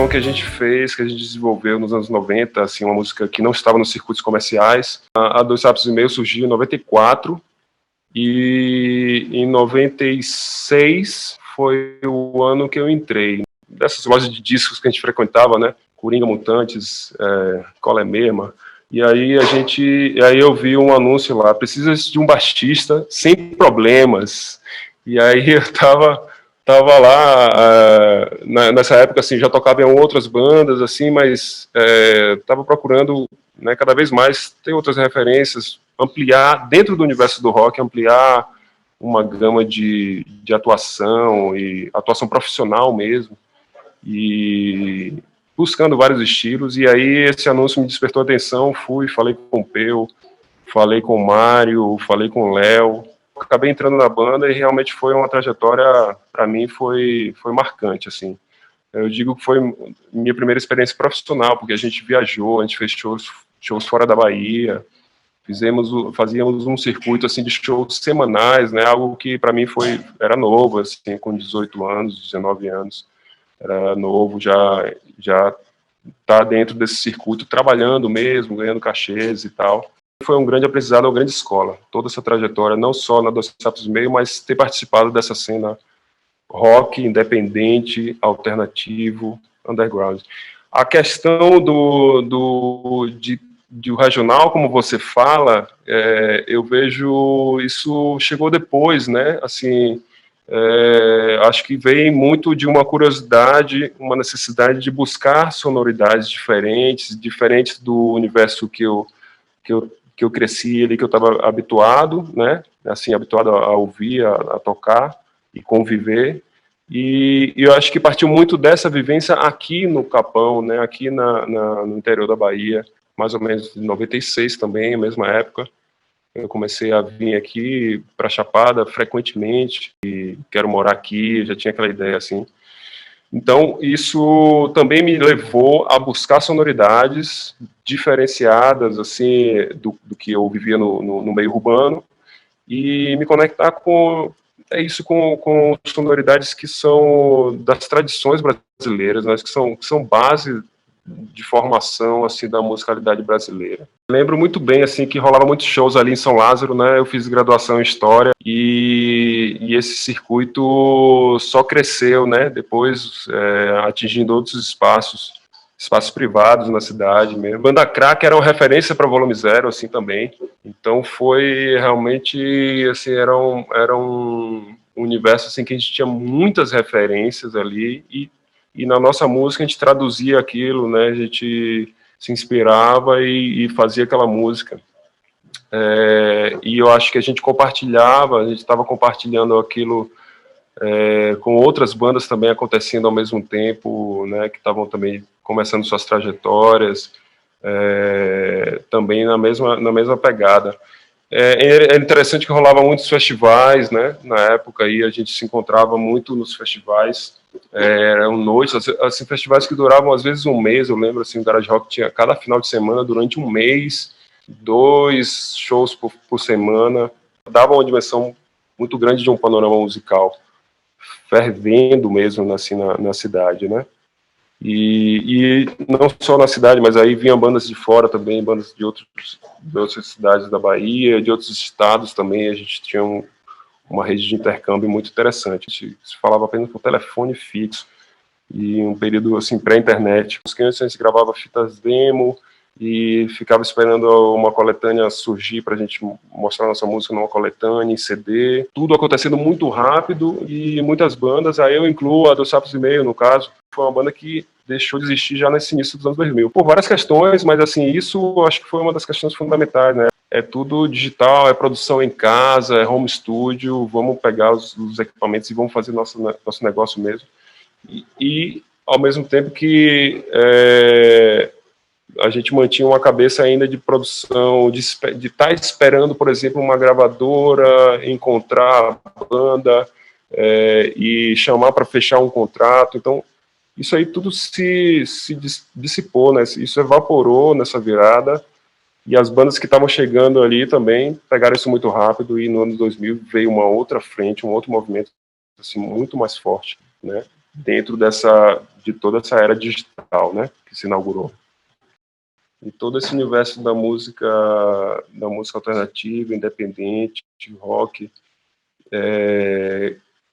que a gente fez, que a gente desenvolveu nos anos 90, assim, uma música que não estava nos circuitos comerciais. A Dois Sapos e Meio surgiu em 94 e em 96 foi o ano que eu entrei. Dessas lojas de discos que a gente frequentava, né? Coringa Mutantes, Colé Merma. E aí eu vi um anúncio lá, precisa de um baixista sem problemas. E aí eu tava lá, nessa época, assim, já tocava em outras bandas, assim, mas tava procurando, né, cada vez mais ter outras referências, ampliar, dentro do universo do rock, ampliar uma gama de atuação, e atuação profissional mesmo, e buscando vários estilos, e aí esse anúncio me despertou a atenção, falei com o Peu, falei com o Mário, falei com o Léo, acabei entrando na banda e realmente foi uma trajetória, para mim, foi marcante, assim. Eu digo que foi minha primeira experiência profissional, porque a gente viajou, a gente fez shows fora da Bahia, fazíamos um circuito, assim, de shows semanais, né, algo que para mim era novo, assim, com 18 anos, 19 anos, era novo, já tá dentro desse circuito, trabalhando mesmo, ganhando cachês e tal. Foi um grande aprendizado, uma grande escola. Toda essa trajetória, não só na Dois Sapos e Meio, mas ter participado dessa cena rock, independente, alternativo, underground. A questão do regional, como você fala, eu vejo isso chegou depois, né? Assim, acho que vem muito de uma curiosidade, uma necessidade de buscar sonoridades diferentes do universo que eu cresci ali, que eu estava habituado, né? Assim, habituado a ouvir, a tocar e conviver. E eu acho que partiu muito dessa vivência aqui no Capão, né? Aqui no interior da Bahia, mais ou menos em 96 também, mesma época. Eu comecei a vir aqui para Chapada frequentemente, e quero morar aqui, já tinha aquela ideia assim. Então, isso também me levou a buscar sonoridades diferenciadas assim do que eu vivia no meio urbano e me conectar com sonoridades que são das tradições brasileiras, né, que são base de formação assim da musicalidade brasileira. Lembro muito bem assim que rolava muitos shows ali em São Lázaro, né? Eu fiz graduação em História e esse circuito só cresceu, né? Depois atingindo outros espaços privados na cidade mesmo. Banda Crack era uma referência para Volume Zero assim também. Então foi realmente assim era um universo assim que a gente tinha muitas referências ali e na nossa música a gente traduzia aquilo, né? A gente se inspirava e fazia aquela música. E eu acho que a gente estava compartilhando aquilo com outras bandas também acontecendo ao mesmo tempo, né? Que estavam também começando suas trajetórias, também na mesma pegada. É interessante que rolava muitos festivais, né? Na época aí a gente se encontrava muito nos festivais, eram noites, assim, festivais que duravam às vezes um mês. Eu lembro assim, o Garage Rock tinha cada final de semana durante um mês, 2 shows por semana, dava uma dimensão muito grande de um panorama musical, fervendo mesmo assim, na cidade, né? E não só na cidade, mas aí vinham bandas de fora também, bandas de outras cidades da Bahia, de outros estados também. A gente tinha uma rede de intercâmbio muito interessante. A gente se falava apenas por telefone fixo e um período assim pré-internet. Os clientes a gente gravava fitas demo e ficava esperando uma coletânea surgir para a gente mostrar nossa música numa coletânea, em CD. Tudo acontecendo muito rápido e muitas bandas, aí eu incluo a Dois Sapos e Meio, no caso, foi uma banda que deixou de existir já nesse início dos anos 2000. Por várias questões, mas assim, isso acho que foi uma das questões fundamentais, né? É tudo digital, é produção em casa, é home studio, vamos pegar os equipamentos e vamos fazer nosso negócio mesmo. E ao mesmo tempo que a gente mantinha uma cabeça ainda de produção, de estar esperando, por exemplo, uma gravadora encontrar a banda e chamar para fechar um contrato. Então, isso aí tudo se dissipou, né? Isso evaporou nessa virada, e as bandas que estavam chegando ali também pegaram isso muito rápido, e no ano 2000 veio uma outra frente, um outro movimento assim, muito mais forte, né? Dentro de toda essa era digital, né, que se inaugurou. E todo esse universo da música alternativa, independente, rock,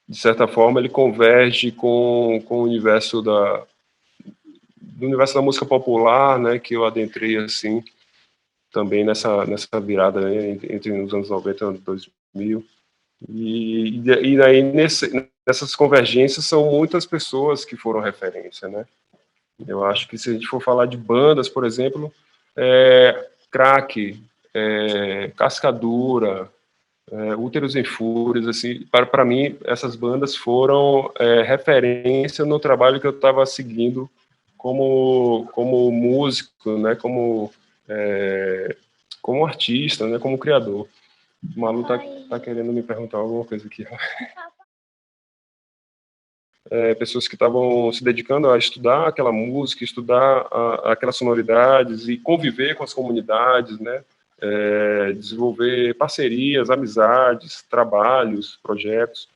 de certa forma ele converge com o universo do universo da música popular, né, que eu adentrei assim também nessa virada, né, entre os anos 90 e 2000. E aí nessas convergências são muitas pessoas que foram referência, né? Eu acho que se a gente for falar de bandas, por exemplo, Crack, Cascadura, Úteros em Fúrias, assim, para mim essas bandas foram referência no trabalho que eu estava seguindo como músico, né? Como artista, né? Como criador. O Malu tá querendo me perguntar alguma coisa aqui. Pessoas que estavam se dedicando a estudar aquela música, estudar aquelas sonoridades e conviver com as comunidades, né? Desenvolver parcerias, amizades, trabalhos, projetos.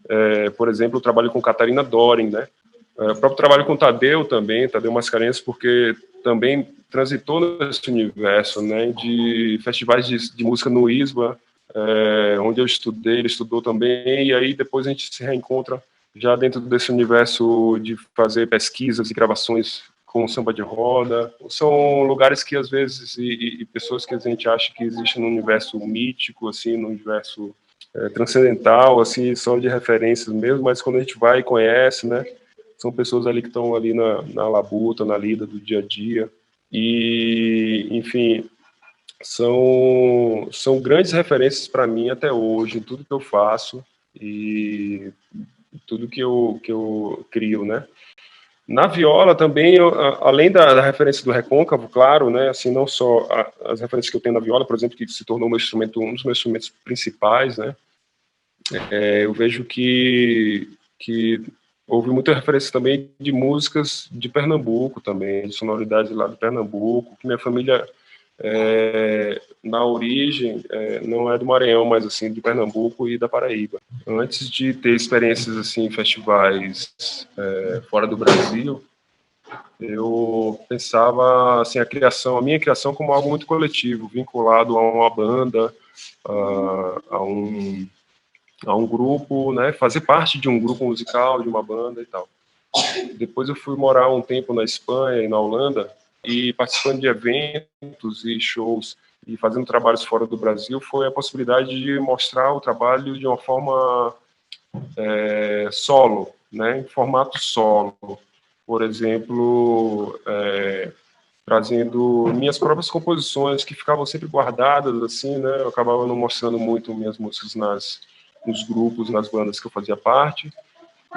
Por exemplo, o trabalho com Catarina Doren, né? O próprio trabalho com Tadeu também, Tadeu Mascarenhas, porque também transitou nesse universo, né? De festivais de música no ISBA, onde eu estudei, ele estudou também, e aí depois a gente se reencontra já dentro desse universo de fazer pesquisas e gravações com samba de roda. São lugares que às vezes e pessoas que a gente acha que existem no universo mítico, assim, no universo transcendental, assim, são de referências mesmo, mas quando a gente vai e conhece, né, são pessoas ali que estão ali na labuta, na lida do dia a dia. E, enfim, são grandes referências para mim até hoje, em tudo que eu faço e tudo que eu crio, né? Na viola também, além da referência do recôncavo, claro, né? Assim, não só as referências que eu tenho na viola, por exemplo, que se tornou um dos meus instrumentos principais, né? Eu vejo que houve muita referência também de músicas de Pernambuco também, de sonoridades lá de Pernambuco, que minha família na origem não é do Maranhão, mas assim de Pernambuco e da Paraíba. Antes de ter experiências assim em festivais fora do Brasil, eu pensava assim a minha criação como algo muito coletivo, vinculado a uma banda, a um grupo, né, fazer parte de um grupo musical, de uma banda e tal. Depois eu fui morar um tempo na Espanha e na Holanda, e participando de eventos e shows e fazendo trabalhos fora do Brasil, foi a possibilidade de mostrar o trabalho de uma forma solo, né, em formato solo. Por exemplo, trazendo minhas próprias composições que ficavam sempre guardadas, assim, né, eu acabava não mostrando muito minhas músicas nos grupos, nas bandas que eu fazia parte,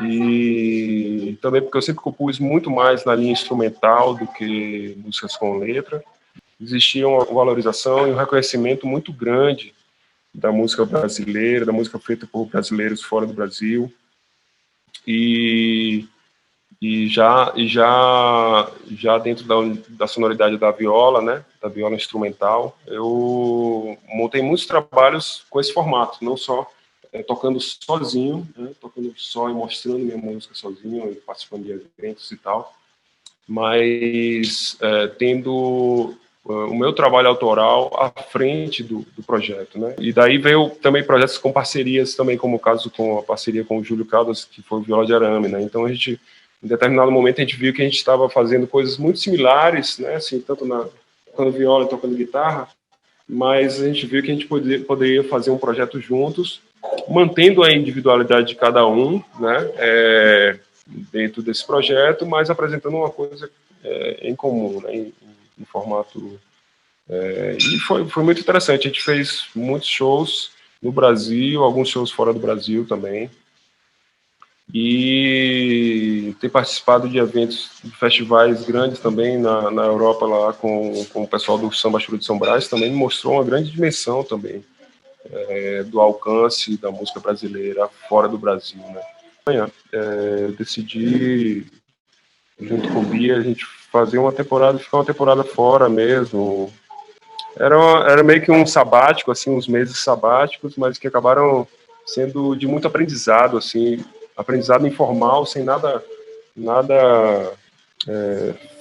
e também porque eu sempre compus muito mais na linha instrumental do que músicas com letra. Existia uma valorização e um reconhecimento muito grande da música brasileira, da música feita por brasileiros fora do Brasil, e já dentro da sonoridade da viola, né, da viola instrumental, eu montei muitos trabalhos com esse formato, não só tocando sozinho, né, tocando só e mostrando minha música sozinho, e participando de eventos e tal, mas tendo o meu trabalho autoral à frente do projeto, né? E daí veio também projetos com parcerias também, como o caso com a parceria com o Júlio Caldas, que foi o viola de arame, né? Então a gente, em determinado momento, a gente viu que a gente estava fazendo coisas muito similares, né? Assim, tanto tocando viola e tocando guitarra, mas a gente viu que a gente poderia fazer um projeto juntos, mantendo a individualidade de cada um, né? Dentro desse projeto, mas apresentando uma coisa em comum, né? Em formato. E foi muito interessante. A gente fez muitos shows no Brasil, alguns shows fora do Brasil também. E ter participado de eventos, de festivais grandes também na Europa, lá com o pessoal do Samba Churu de São Brás, também me mostrou uma grande dimensão também do alcance da música brasileira fora do Brasil, né? Eu decidi, junto com o Bia, a gente fazer uma temporada, ficar uma temporada fora mesmo. Era meio que um sabático, assim, uns meses sabáticos, mas que acabaram sendo de muito aprendizado, assim, aprendizado informal, sem nada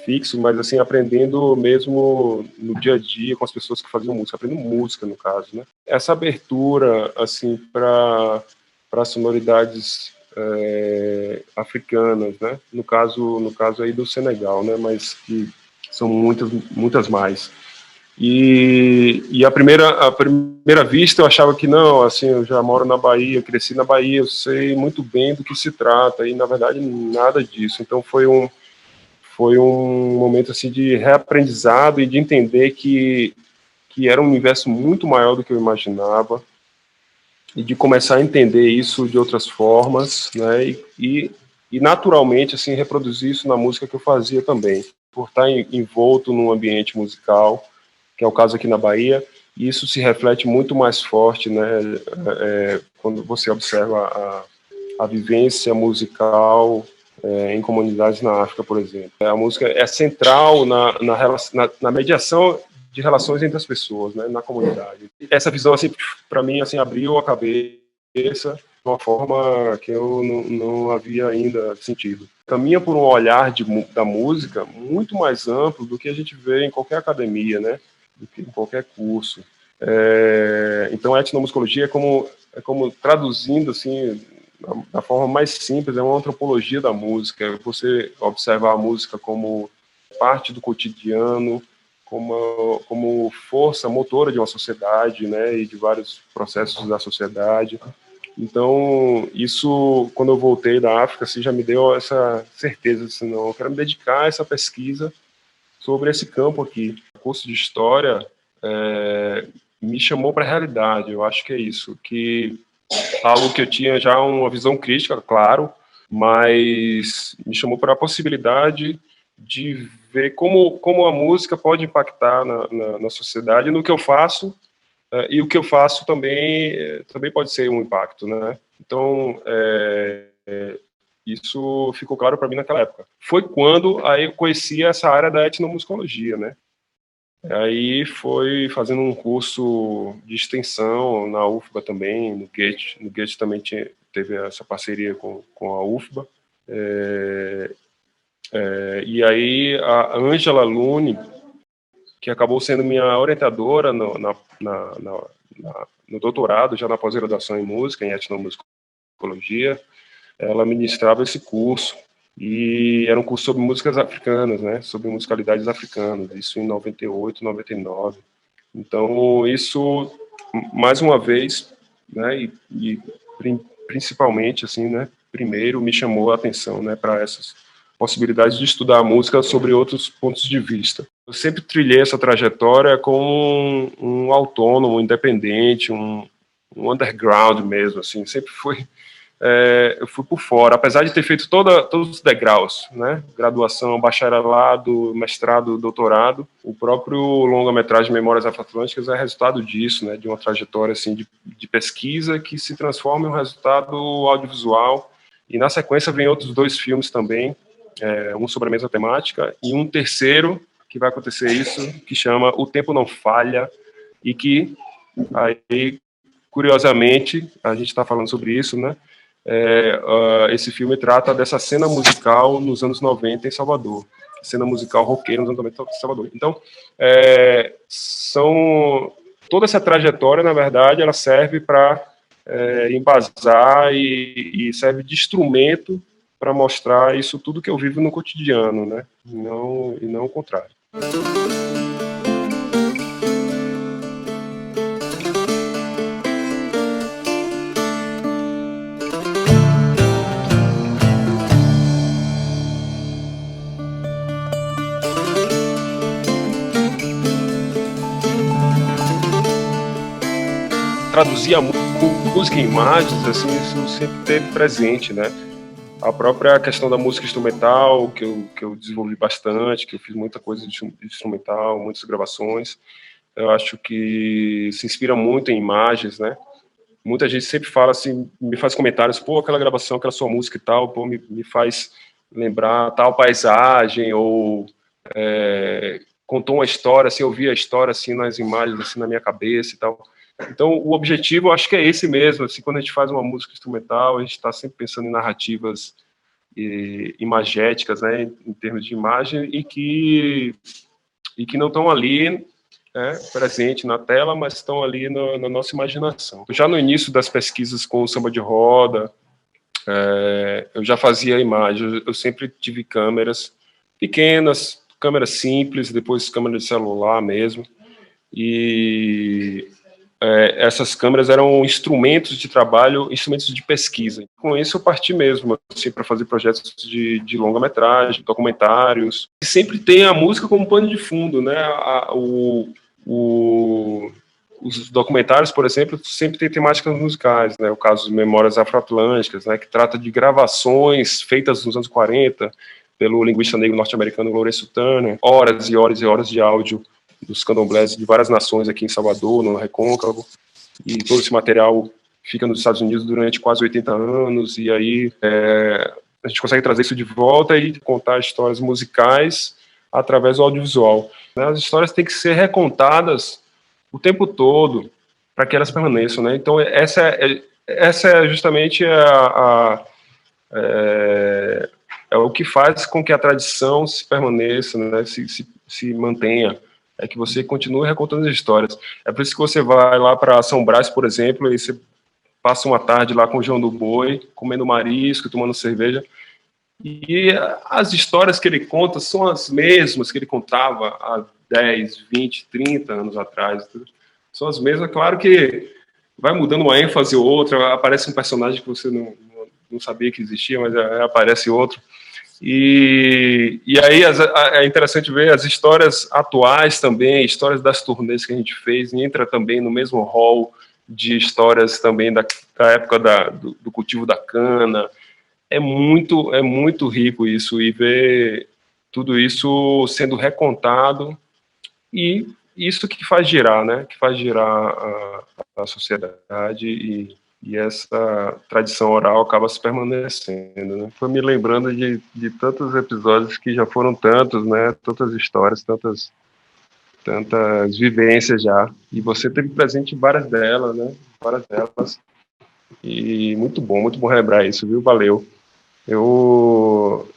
fixo, mas assim, aprendendo mesmo no dia a dia com as pessoas que faziam música, aprendendo música, no caso, né? Essa abertura, assim, para sonoridades africanas, né? No caso aí do Senegal, né? Mas que são muitas mais. E à primeira vista eu achava que não, assim, eu já moro na Bahia, cresci na Bahia, eu sei muito bem do que se trata, e na verdade nada disso. Então foi um momento assim de reaprendizado e de entender que era um universo muito maior do que eu imaginava, e de começar a entender isso de outras formas, né? E naturalmente assim reproduzir isso na música que eu fazia também, por estar envolto num ambiente musical, que é o caso aqui na Bahia. E isso se reflete muito mais forte, né? Quando você observa a vivência musical em comunidades na África, por exemplo. A música é central na mediação de relações entre as pessoas, né, na comunidade. Essa visão, assim, para mim, assim, abriu a cabeça de uma forma que eu não havia ainda sentido. Caminha por um olhar da música muito mais amplo do que a gente vê em qualquer academia, né, do que em qualquer curso. Então, a etnomusicologia é como traduzindo, assim, da forma mais simples, é uma antropologia da música. É você observar a música como parte do cotidiano, como força motora de uma sociedade, né, e de vários processos da sociedade. Então, isso, quando eu voltei da África, assim, já me deu essa certeza, assim, não, eu quero me dedicar a essa pesquisa sobre esse campo aqui. O curso de História me chamou para a realidade, eu acho que é isso, que algo que eu tinha já uma visão crítica, claro, mas me chamou para a possibilidade de ver como a música pode impactar na sociedade, no que eu faço, e o que eu faço também pode ser um impacto, né? Então, isso ficou claro para mim naquela época. Foi quando aí eu conheci essa área da etnomusicologia, né? Aí foi fazendo um curso de extensão na UFBA também, no Goethe. No Goethe também teve essa parceria com a UFBA. E aí a Ângela Lune, que acabou sendo minha orientadora no doutorado, já na pós-graduação em música, em etnomusicologia, ela ministrava esse curso. E era um curso sobre músicas africanas, né? Sobre musicalidades africanas, isso em 98, 99. Então, isso, mais uma vez, né, e principalmente, assim, né, primeiro me chamou a atenção, né, para essas possibilidades de estudar a música sobre outros pontos de vista. Eu sempre trilhei essa trajetória como um autônomo, independente, um underground mesmo, assim, sempre fui eu fui por fora, apesar de ter feito todos os degraus, né? Graduação, bacharelado, mestrado, doutorado. O próprio longa-metragem Memórias Afro-Atlânticas é resultado disso, né? De uma trajetória assim de pesquisa que se transforma em um resultado audiovisual. E na sequência vem outros 2 filmes também, um sobre a mesma temática e um terceiro que vai acontecer isso, que chama O Tempo Não Falha, e que aí, curiosamente, a gente está falando sobre isso, né? Esse filme trata dessa cena musical nos anos 90 em Salvador, cena musical roqueira nos anos 90 em Salvador. Então, toda essa trajetória, na verdade, ela serve para embasar e serve de instrumento para mostrar isso tudo que eu vivo no cotidiano, né? E não o contrário. Traduzir a música em imagens, assim, isso sempre teve presente, né? A própria questão da música instrumental, que eu desenvolvi bastante, que eu fiz muita coisa de instrumental, muitas gravações, eu acho que se inspira muito em imagens, né? Muita gente sempre fala assim, me faz comentários, pô, aquela gravação, aquela sua música e tal, pô, me faz lembrar tal paisagem, ou contou uma história, assim, eu vi a história assim nas imagens, assim, na minha cabeça e tal. Então, o objetivo, eu acho que é esse mesmo, assim, quando a gente faz uma música instrumental, a gente está sempre pensando em narrativas imagéticas, né, em termos de imagem, e que não estão ali presente na tela, mas estão ali na nossa imaginação. Já no início das pesquisas com o samba de roda, eu já fazia imagem, eu sempre tive câmeras pequenas, câmeras simples, depois câmeras de celular mesmo, e essas câmeras eram instrumentos de trabalho, instrumentos de pesquisa. Com isso eu parti mesmo, assim, para fazer projetos de longa-metragem, documentários. E sempre tem a música como pano de fundo, né? Os documentários, por exemplo, sempre tem temáticas musicais, né? O caso de Memórias Afro-Atlânticas, né? Que trata de gravações feitas nos anos 40 pelo linguista negro norte-americano Lourenço Turner, horas e horas e horas de áudio dos candomblés de várias nações aqui em Salvador, no Recôncavo, e todo esse material fica nos Estados Unidos durante quase 80 anos, e aí a gente consegue trazer isso de volta e contar histórias musicais através do audiovisual. As histórias têm que ser recontadas o tempo todo para que elas permaneçam, né? Então essa é justamente o que faz com que a tradição se permaneça, né? Se mantenha. É que você continue recontando as histórias. É por isso que você vai lá para São Brás, por exemplo, e você passa uma tarde lá com o João do Boi, comendo marisco, tomando cerveja, e as histórias que ele conta são as mesmas que ele contava há 10, 20, 30 anos atrás. São as mesmas, claro que vai mudando uma ênfase ou outra, aparece um personagem que você não sabia que existia, mas aparece outro. E aí é interessante ver as histórias atuais também, histórias das turnês que a gente fez, e entra também no mesmo hall de histórias também da época do cultivo da cana. É muito rico isso, e ver tudo isso sendo recontado, e isso que faz girar, né? Que faz girar a sociedade, e essa tradição oral acaba se permanecendo, né? Foi me lembrando de tantos episódios que já foram tantos, né? Tantas histórias, tantas vivências já. E você teve presente em várias delas, né? Várias delas. E muito bom relembrar isso, viu? Valeu. Eu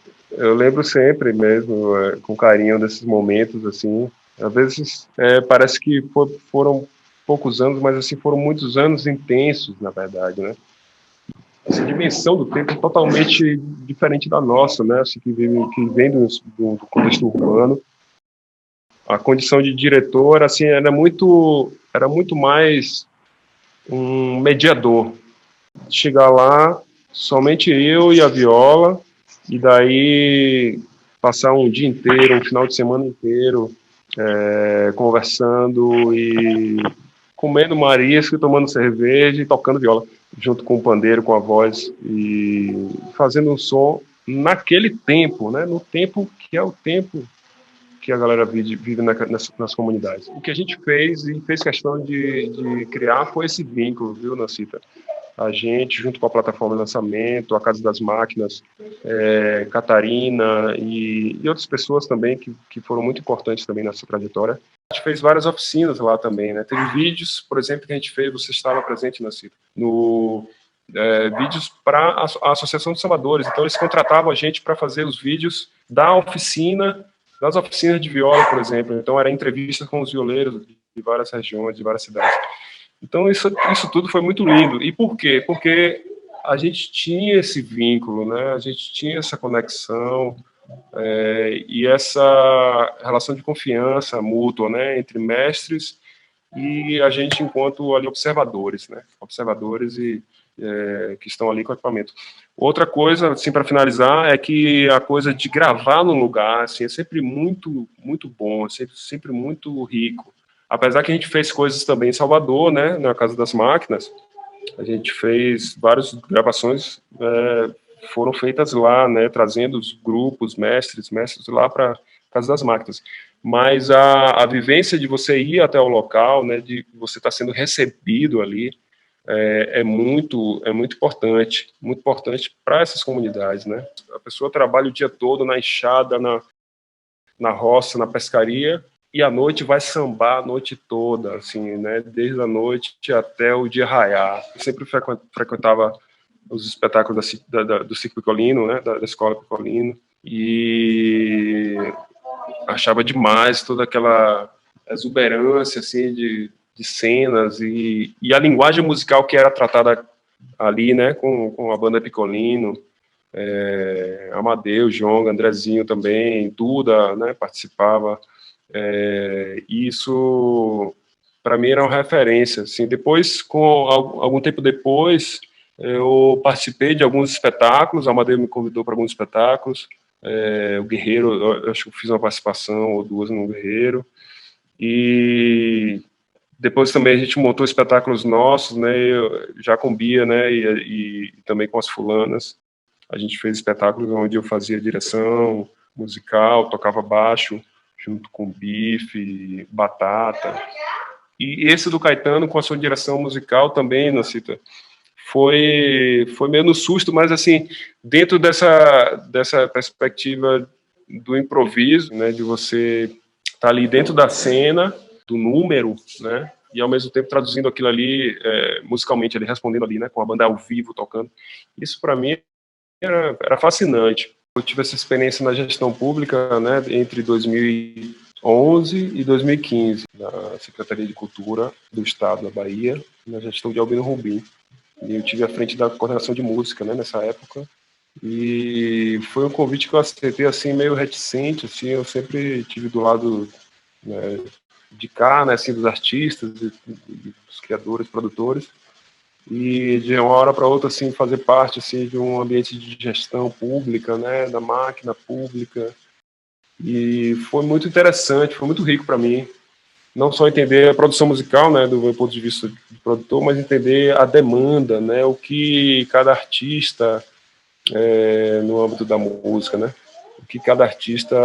lembro sempre mesmo, com carinho, desses momentos, assim. Às vezes parece que foram poucos anos, mas assim foram muitos anos intensos, na verdade, né? Essa dimensão do tempo é totalmente diferente da nossa, né? Assim, que vem do contexto urbano. A condição de diretor, assim, era muito mais um mediador. Chegar lá, somente eu e a viola, e daí passar um dia inteiro, um final de semana inteiro, conversando e comendo marisco, tomando cerveja e tocando viola, junto com o pandeiro, com a voz, e fazendo um som naquele tempo, né? No tempo que é o tempo que a galera vive nas comunidades. O que a gente fez, e fez questão de criar, foi esse vínculo, viu, Nacita? A gente, junto com a plataforma de lançamento, a Casa das Máquinas, Catarina e outras pessoas também que foram muito importantes também nessa trajetória. A gente fez várias oficinas lá também, né? Teve vídeos, por exemplo, que a gente fez, você estava presente, Nacita, vídeos para a Associação dos Salvadores. Então eles contratavam a gente para fazer os vídeos das oficinas de viola, por exemplo. Então era entrevista com os violeiros de várias regiões, de várias cidades. Então isso tudo foi muito lindo. E por quê? Porque a gente tinha esse vínculo, né? A gente tinha essa conexão e essa relação de confiança mútua, né? Entre mestres e a gente enquanto ali observadores, né? Observadores que estão ali com o equipamento. Outra coisa, assim, para finalizar, é que a coisa de gravar num lugar, assim, é sempre muito bom, sempre muito rico. Apesar que a gente fez coisas também em Salvador, né, na Casa das Máquinas, a gente fez várias gravações, foram feitas lá, né, trazendo os grupos, mestres lá para Casa das Máquinas. Mas a vivência de você ir até o local, né, de você estar sendo recebido ali, é muito muito importante para essas comunidades, né? A pessoa trabalha o dia todo na enxada, na roça, na pescaria, e à noite vai sambar a noite toda, assim, né? Desde a noite até o dia raiar. Eu sempre frequentava os espetáculos do Circo Piccolino, né, da Escola Piccolino, e achava demais toda aquela exuberância assim, de cenas e a linguagem musical que era tratada ali, né, com a banda Piccolino, Amadeu, Jonga, Andrezinho também, Duda, né, participava. Isso para mim era uma referência. Assim. Depois, com algum tempo depois, eu participei de alguns espetáculos. A Amadeu me convidou para alguns espetáculos. O Guerreiro, eu acho que eu fiz uma participação ou duas no Guerreiro. E depois também a gente montou espetáculos nossos, né? Já com Bia, né? E também com as fulanas. A gente fez espetáculos onde eu fazia direção musical, tocava baixo, junto com Bife, Batata. E esse do Caetano, com a sua direção musical também, Nacita, foi meio no susto, mas assim, dentro dessa perspectiva do improviso, né, de você estar ali dentro da cena, do número, né, e ao mesmo tempo traduzindo aquilo ali musicalmente, ele respondendo ali, né, com a banda ao vivo tocando. Isso para mim era fascinante. Eu tive essa experiência na gestão pública, né, entre 2011 e 2015, na Secretaria de Cultura do Estado da Bahia, na gestão de Albino Rubim. E eu tive à frente da coordenação de música, né, nessa época. E foi um convite que eu aceitei assim meio reticente, assim, eu sempre tive do lado, né, de cá, né, assim, dos artistas, dos criadores, produtores. E de uma hora para outra assim fazer parte assim de um ambiente de gestão pública, né, da máquina pública, e foi muito interessante, foi muito rico para mim, não só entender a produção musical, né, do meu ponto de vista de produtor, mas entender a demanda, né, o que cada artista no âmbito da música, né, o que cada artista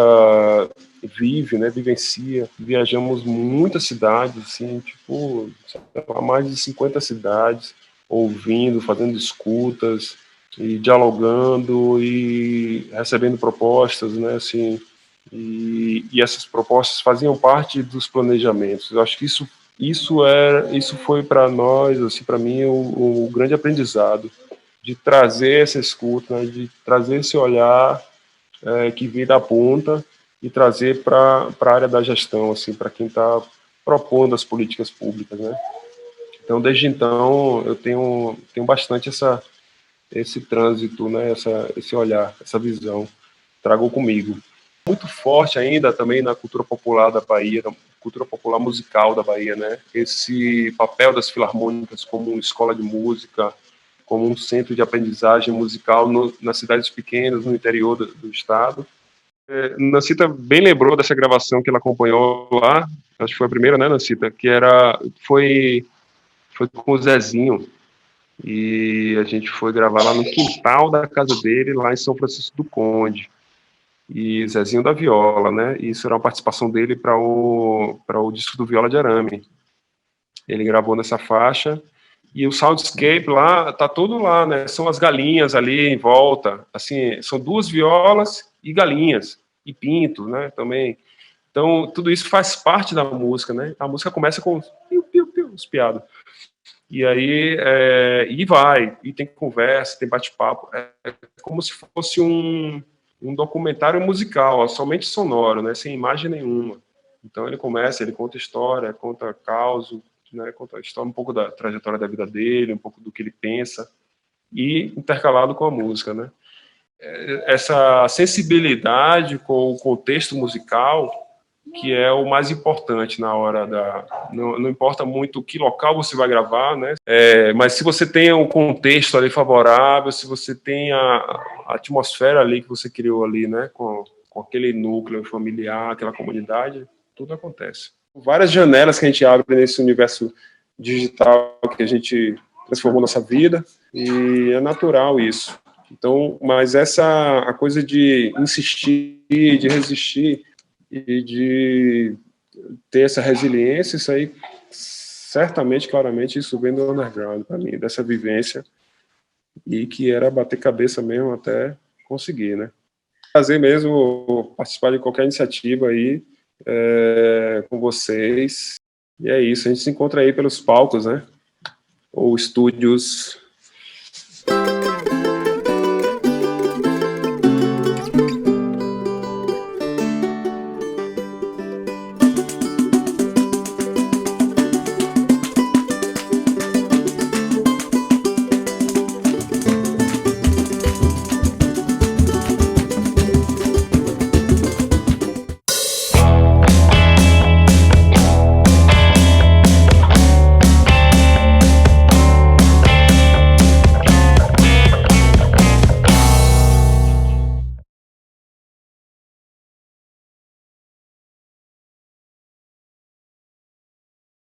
vive, né, vivencia. Viajamos muitas cidades, assim, tipo, mais de 50 cidades, ouvindo, fazendo escutas e dialogando e recebendo propostas, né, assim, e essas propostas faziam parte dos planejamentos. Eu acho que isso foi para nós, assim, para mim, o grande aprendizado de trazer essa escuta, né, de trazer esse olhar que vem da ponta e trazer para a área da gestão, assim, para quem está propondo as políticas públicas, né? Então, desde então, eu tenho bastante esse trânsito, né? Esse olhar, essa visão, trago comigo. Muito forte ainda também na cultura popular da Bahia, na cultura popular musical da Bahia, né? Esse papel das filarmônicas como uma escola de música, como um centro de aprendizagem musical nas cidades pequenas, no interior do estado. Nancita bem lembrou dessa gravação que ela acompanhou lá, acho que foi a primeira, né, Nancita? Que foi com o Zezinho, e a gente foi gravar lá no quintal da casa dele, lá em São Francisco do Conde, e Zezinho da Viola, né? E isso era uma participação dele para o disco do Viola de Arame. Ele gravou nessa faixa, e o soundscape lá, tá todo lá, né? São as galinhas ali em volta, assim, são duas violas e galinhas, e pinto, né, também. Então, tudo isso faz parte da música, né? A música começa com piu, piu, piu, os piados. E aí, e vai, e tem conversa, tem bate-papo. É como se fosse um documentário musical, ó, somente sonoro, né? Sem imagem nenhuma. Então, ele começa, ele conta história, conta caos, né? Conta a história, um pouco da trajetória da vida dele, um pouco do que ele pensa, e intercalado com a música, né? Essa sensibilidade com o contexto musical que é o mais importante na hora não importa muito que local você vai gravar, né? Mas se você tem um contexto ali favorável, se você tem a atmosfera ali que você criou ali, né? Com aquele núcleo familiar, aquela comunidade, tudo acontece. Várias janelas que a gente abre nesse universo digital que a gente transformou nossa vida, e é natural isso. Então, mas a coisa de insistir, de resistir e de ter essa resiliência, isso aí certamente, claramente, isso vem do underground para mim, dessa vivência, e que era bater cabeça mesmo até conseguir, né? Prazer mesmo participar de qualquer iniciativa aí com vocês, e é isso, a gente se encontra aí pelos palcos, né? Ou estúdios.